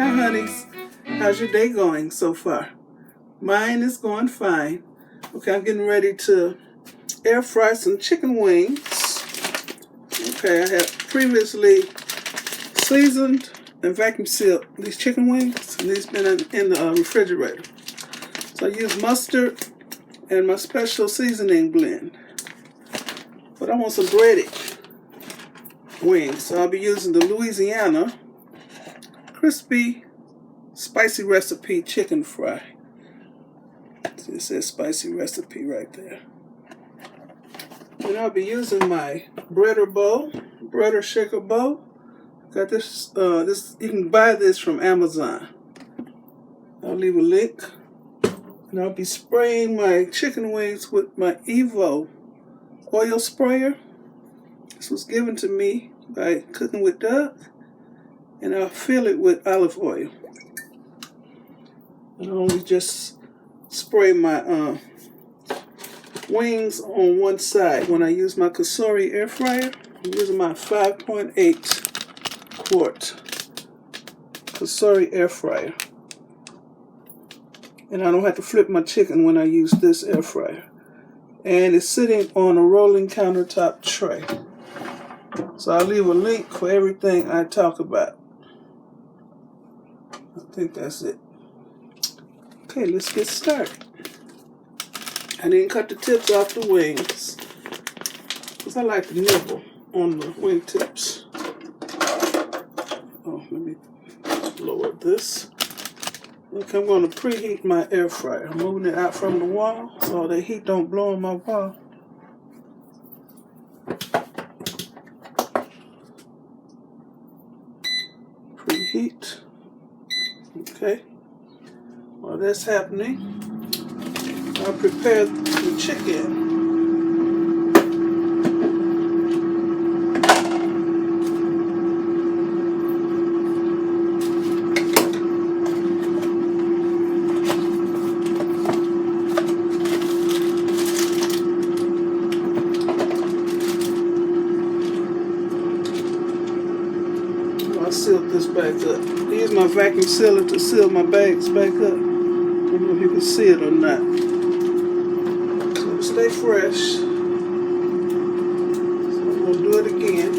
Hi, honeys. How's your day going so far? Mine is going fine. Okay, I'm getting ready to air fry some chicken wings. Okay, I have previously seasoned and vacuum sealed these chicken wings, and these been in the refrigerator. So I use mustard and my special seasoning blend. But I want some breaded wings, so I'll be using the Louisiana crispy spicy recipe chicken fry. See, it says spicy recipe right there. And I'll be using my breader shaker bowl. Got this. You can buy this from Amazon. I'll leave a link. And I'll be spraying my chicken wings with my Evo oil sprayer. This was given to me by Cooking with Doug. And I'll fill it with olive oil. I only just spray my wings on one side. When I use my Cosori air fryer, I'm using my 5.8 quart Cosori air fryer. And I don't have to flip my chicken when I use this air fryer. And it's sitting on a rolling countertop tray. So I'll leave a link for everything I talk about. I think that's it. Okay, let's get started. I didn't cut the tips off the wings because I like to nibble on the wing tips. Oh, let me lower this. Okay, I'm going to preheat my air fryer. I'm moving it out from the wall so the heat don't blow on my wall. Preheat. Okay. While that's happening, I'll prepare the chicken. I'll seal this back up. I use my vacuum sealer to seal my bags back up. I don't know if you can see it or not. So stay fresh. So I'm going to do it again.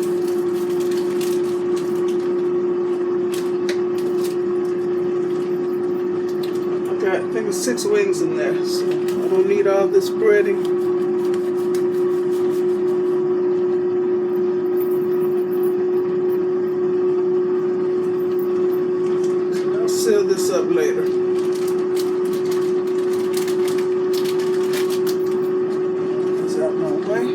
I think it's 6 wings in there, so I don't need all this breading. Seal this up later. It's out my way.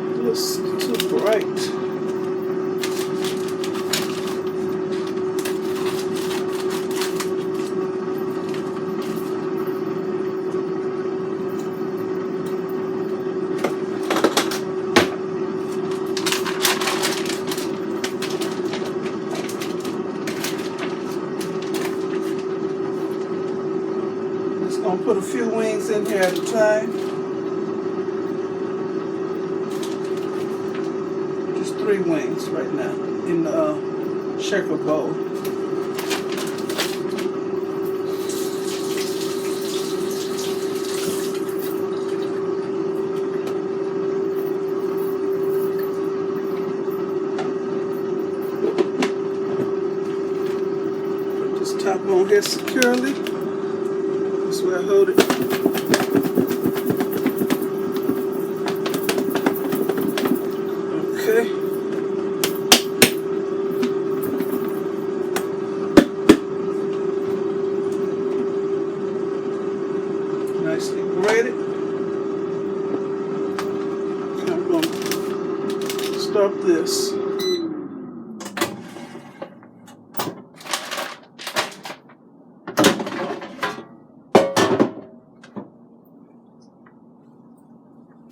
It looks too bright. Gonna put a few wings in here at a time. Just 3 wings right now in the shaker bowl. Put this top on here securely. That's where I hold it. Okay. Nicely grated. And I'm going to start this.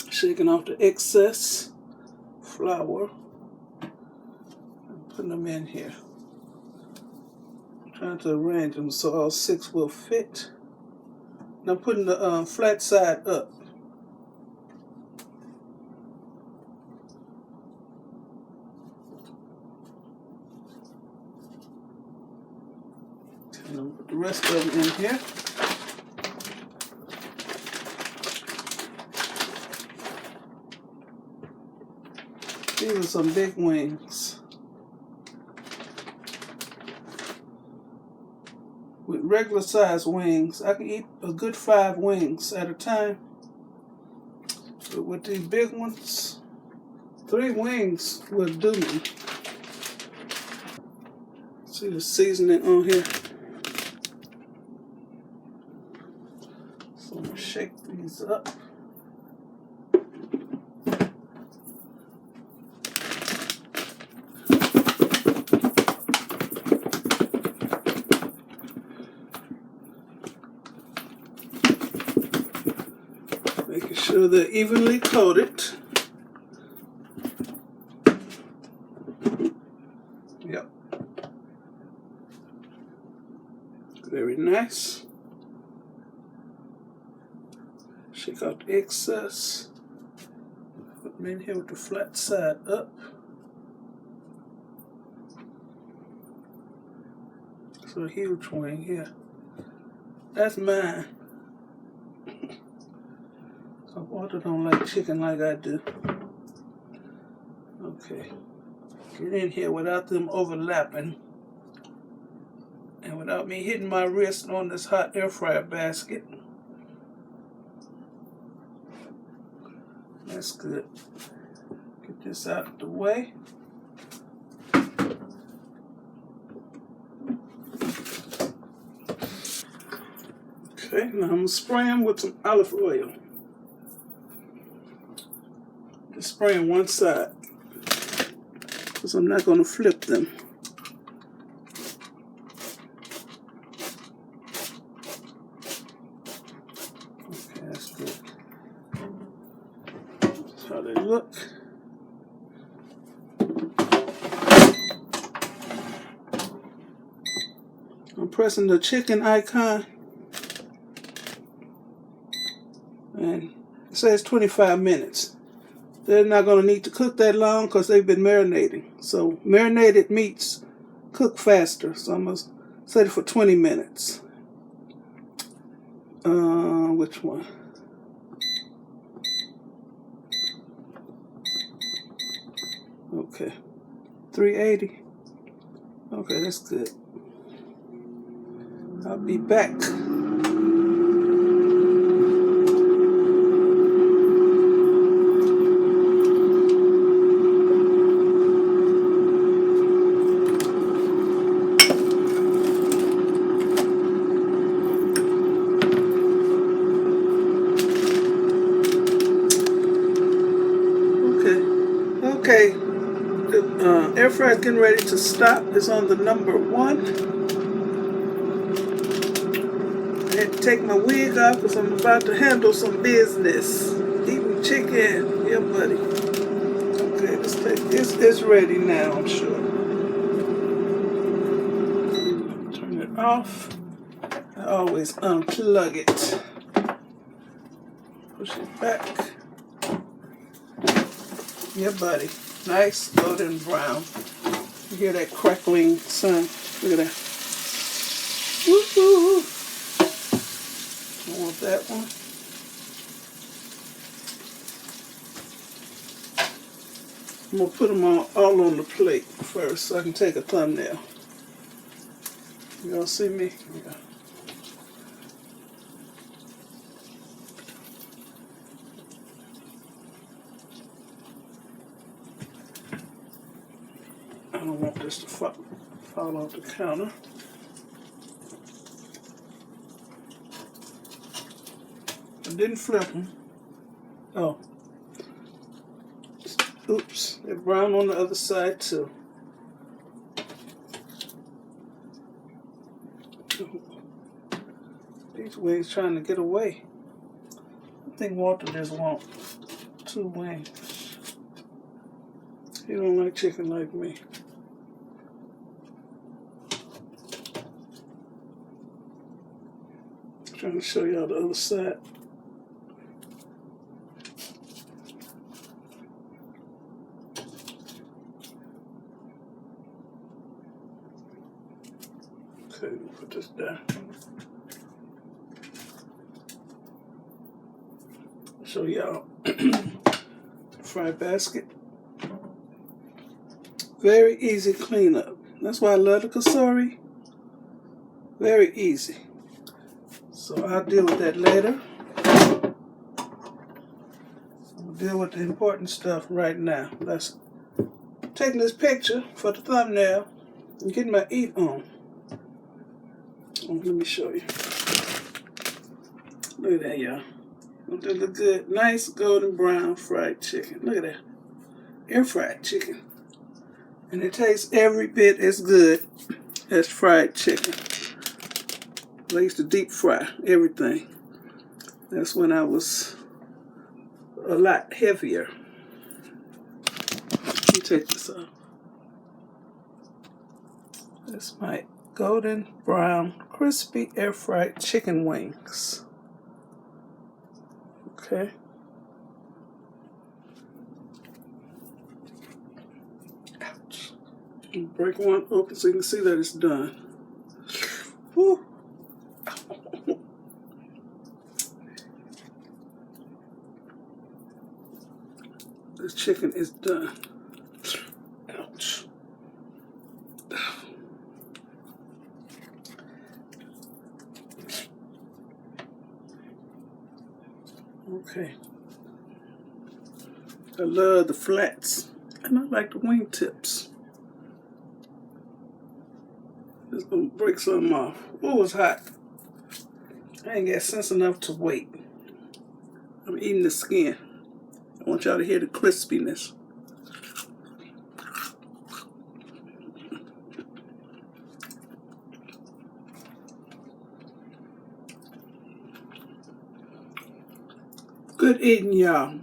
Shaking off the excess flour and putting them in here. I'm trying to arrange them so all 6 will fit. Now I'm putting the flat side up. And I'm put the rest of them in here. These are some big wings. With regular size wings, I can eat a good 5 wings at a time. But with these big ones, 3 wings will do me. See the seasoning on here. So I'm gonna shake these up. Making sure they're evenly coated. Yep. Very nice. Shake out the excess. Put them in here with the flat side up. So a huge wing here. That's mine. So Walter don't like chicken like I do. Okay. Get in here without them overlapping. And without me hitting my wrist on this hot air fryer basket. That's good. Get this out of the way. Okay, now I'm going to spray them with some olive oil. Just spraying one side, because I'm not going to flip them. Okay, that's good. That's how they look. I'm pressing the chicken icon, and it says 25 minutes. They're not going to need to cook that long because they've been marinating. So marinated meats cook faster. So I'm going to set it for 20 minutes. Which one? Okay. 380. Okay, that's good. I'll be back. Okay, the air fryer is getting ready to stop. It's on the number 1. I had to take my wig off because I'm about to handle some business. Eating chicken. Yeah, buddy. Okay, it's ready now, I'm sure. Turn it off. I always unplug it. Push it back. Yeah, buddy. Nice golden brown. You hear that crackling sound? Look at that. Woo-hoo. I want that one. I'm going to put them all on the plate first so I can take a thumbnail. Y'all see me? Yeah. I don't want this to fall off the counter. I didn't flip them. Oh. Oops. They're brown on the other side too. These wings trying to get away. I think Walter just wants 2 wings. He don't like chicken like me. trying to show y'all the other side. Okay, put this down. Show y'all fry basket. Very easy cleanup. That's why I love the Cosori. Very easy. So I'll deal with that later. I'll deal with the important stuff right now. Let's take this picture for the thumbnail and get my eat on. Oh, let me show you. Look at that, y'all. Don't that look good? Nice golden brown fried chicken. Look at that. Air fried chicken. And it tastes every bit as good as fried chicken. I used to deep fry everything. That's when I was a lot heavier. Let me take this off. That's my golden brown crispy air fried chicken wings. Okay. Ouch. Break one open so you can see that it's done. Woo. This chicken is done. Ouch. Okay. I love the flats, and I like the wing tips. Just gonna break some off. Oh, it's hot. I ain't got sense enough to wait. I'm eating the skin. I want y'all to hear the crispiness. Good eating, y'all.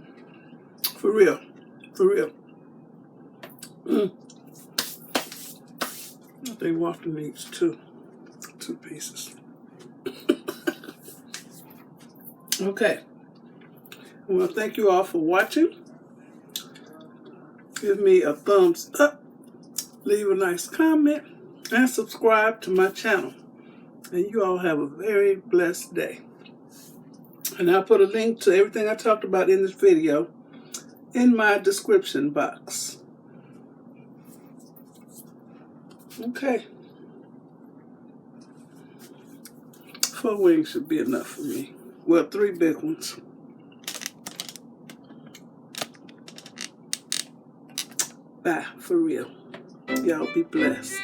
For real. For real. They want the meats too. 2 pieces. Okay. I want to thank you all for watching. Give me a thumbs up. Leave a nice comment. And subscribe to my channel. And you all have a very blessed day. And I'll put a link to everything I talked about in this video in my description box. Okay. 4 wings should be enough for me. Well, 3 big ones. Bye, for real. Y'all be blessed.